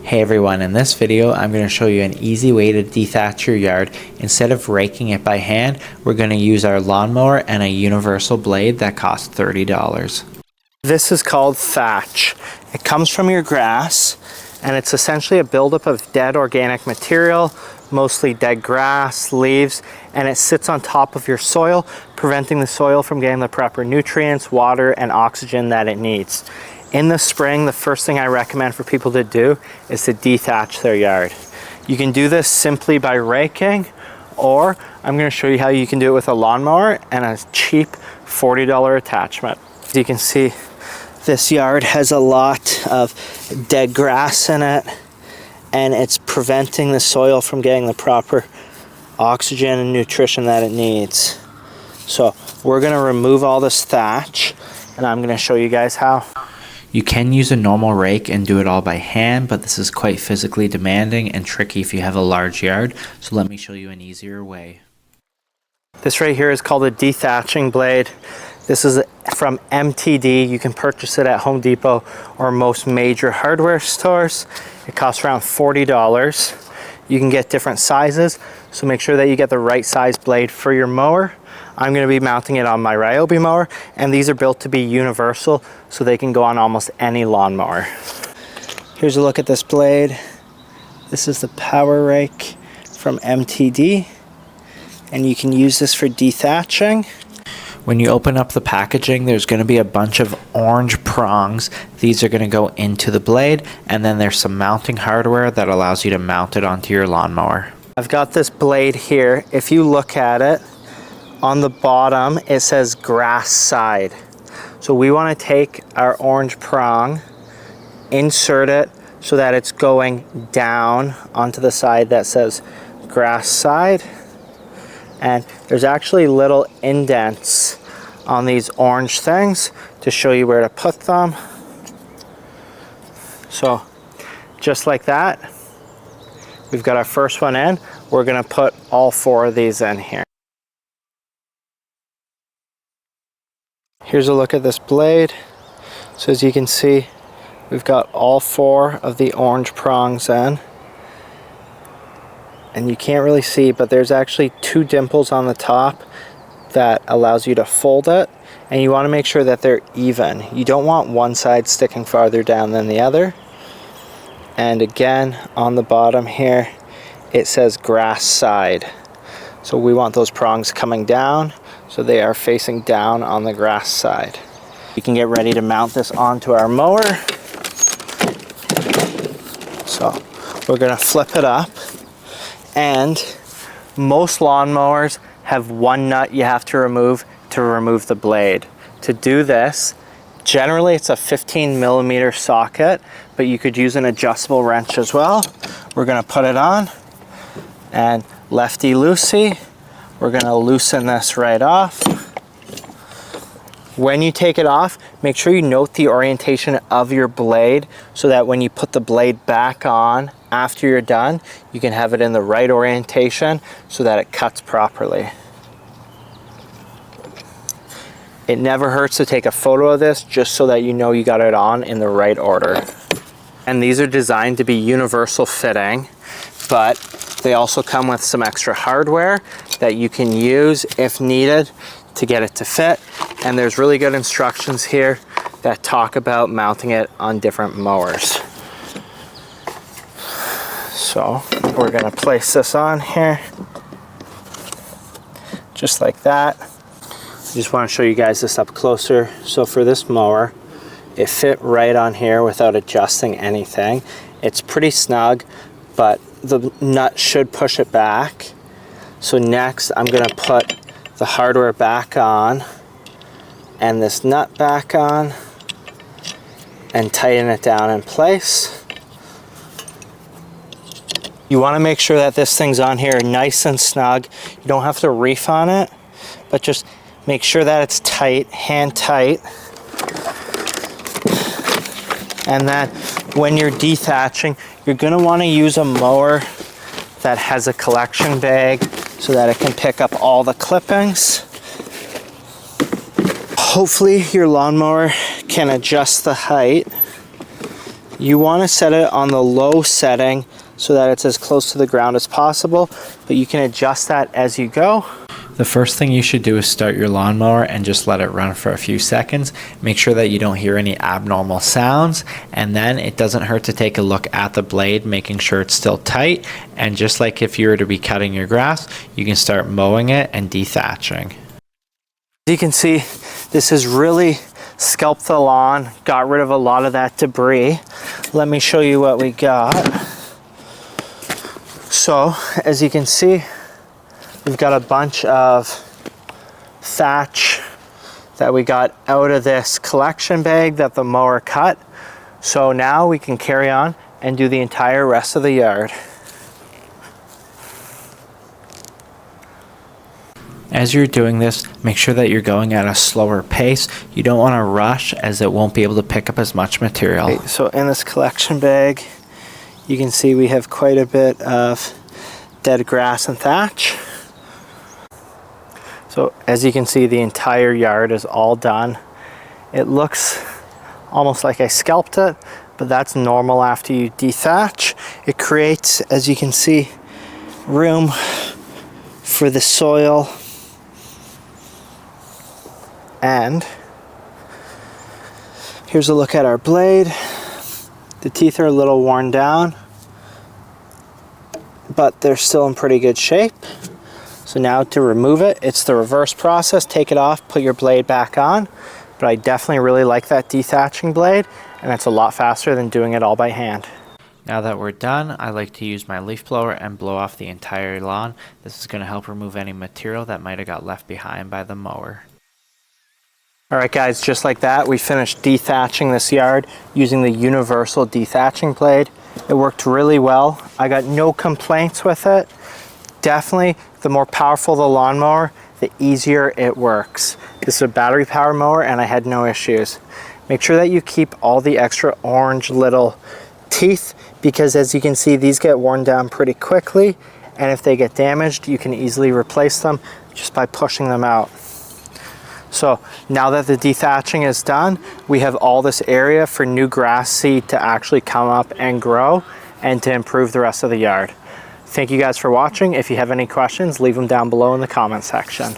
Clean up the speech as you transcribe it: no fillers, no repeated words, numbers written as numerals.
Hey everyone, in this video I'm going to show you an easy way to dethatch your yard. Instead of raking it by hand, we're going to use our lawnmower and a universal blade that costs $30. This is called thatch. It comes from your grass and it's essentially a buildup of dead organic material, mostly dead grass, leaves, and it sits on top of your soil, preventing the soil from getting the proper nutrients, water, and oxygen that it needs. In the spring, the first thing I recommend for people to do is to dethatch their yard. You can do this simply by raking, or I'm going to show you how you can do it with a lawnmower and a cheap $40 attachment. As you can see, this yard has a lot of dead grass in it, and it's preventing the soil from getting the proper oxygen and nutrition that it needs. So we're going to remove all this thatch, and I'm going to show you guys how. You can use a normal rake and do it all by hand, but this is quite physically demanding and tricky if you have a large yard, so let me show you an easier way. This right here is called a dethatching blade. This is from MTD. You can purchase it at Home Depot or most major hardware stores. It costs around $40. You can get different sizes, so make sure that you get the right size blade for your mower. I'm going to be mounting it on my Ryobi mower, and these are built to be universal, so they can go on almost any lawnmower. Here's a look at this blade. This is the power rake from MTD, and you can use this for dethatching. When you open up the packaging, there's going to be a bunch of orange prongs. These are going to go into the blade, and then there's some mounting hardware that allows you to mount it onto your lawnmower. I've got this blade here. If you look at it, on the bottom it says grass side. So we want to take our orange prong, insert it so that it's going down onto the side that says grass side. And there's actually little indents on these orange things to show you where to put them. So just like that, we've got our first one in. We're going to put all four of these in here. Here's a look at this blade. So as you can see, we've got all four of the orange prongs in. And you can't really see, but there's actually two dimples on the top that allows you to fold it. And you want to make sure that they're even. You don't want one side sticking farther down than the other. And again, on the bottom here, it says grass side. So we want those prongs coming down, so they are facing down on the grass side. We can get ready to mount this onto our mower. So we're going to flip it up, and most lawnmowers have one nut you have to remove the blade. To do this, generally it's a 15mm socket, but you could use an adjustable wrench as well. We're going to put it on, and lefty-loosey, we're going to loosen this right off. When you take it off, make sure you note the orientation of your blade so that when you put the blade back on after you're done, you can have it in the right orientation so that it cuts properly. It never hurts to take a photo of this just so that you know you got it on in the right order. And these are designed to be universal fitting, but they also come with some extra hardware that you can use if needed to get it to fit. And there's really good instructions here that talk about mounting it on different mowers. So we're going to place this on here just like that. I just want to show you guys this up closer. So for this mower, it fit right on here without adjusting anything. It's pretty snug, but the nut should push it back. So next I'm going to put the hardware back on and this nut back on and tighten it down in place. You want to make sure that this thing's on here nice and snug. You don't have to reef on it, but just make sure that it's tight, hand tight. And then when you're dethatching, you're going to want to use a mower that has a collection bag so that it can pick up all the clippings. Hopefully your lawnmower can adjust the height You want to set it on the low setting so that it's as close to the ground as possible, but you can adjust that as you go. The first thing you should do is start your lawnmower and just let it run for a few seconds. Make sure that you don't hear any abnormal sounds, and then it doesn't hurt to take a look at the blade, making sure it's still tight. And just like if you were to be cutting your grass, you can start mowing it and dethatching. As you can see, this has really scalped the lawn, got rid of a lot of that debris. Let me show you what we got. So, as you can see, we've got a bunch of thatch that we got out of this collection bag that the mower cut. So now we can carry on and do the entire rest of the yard. As you're doing this, make sure that you're going at a slower pace. You don't want to rush, as it won't be able to pick up as much material. Okay, so in this collection bag, you can see we have quite a bit of dead grass and thatch. So as you can see, the entire yard is all done. It looks almost like I scalped it, but that's normal after you dethatch. It creates, as you can see, room for the soil. And here's a look at our blade. The teeth are a little worn down, but they're still in pretty good shape. So now to remove it, it's the reverse process. Take it off, put your blade back on. But I definitely really like that dethatching blade, and it's a lot faster than doing it all by hand. Now that we're done, I like to use my leaf blower and blow off the entire lawn. This is going to help remove any material that might have got left behind by the mower. All right guys, just like that, we finished dethatching this yard using the universal dethatching blade. It worked really well. I got no complaints with it. Definitely, the more powerful the lawnmower, the easier it works. This is a battery powered mower and I had no issues. Make sure that you keep all the extra orange little teeth, because as you can see, these get worn down pretty quickly, and if they get damaged, you can easily replace them just by pushing them out. So now that the dethatching is done, we have all this area for new grass seed to actually come up and grow and to improve the rest of the yard. Thank you guys for watching. If you have any questions, leave them down below in the comment section.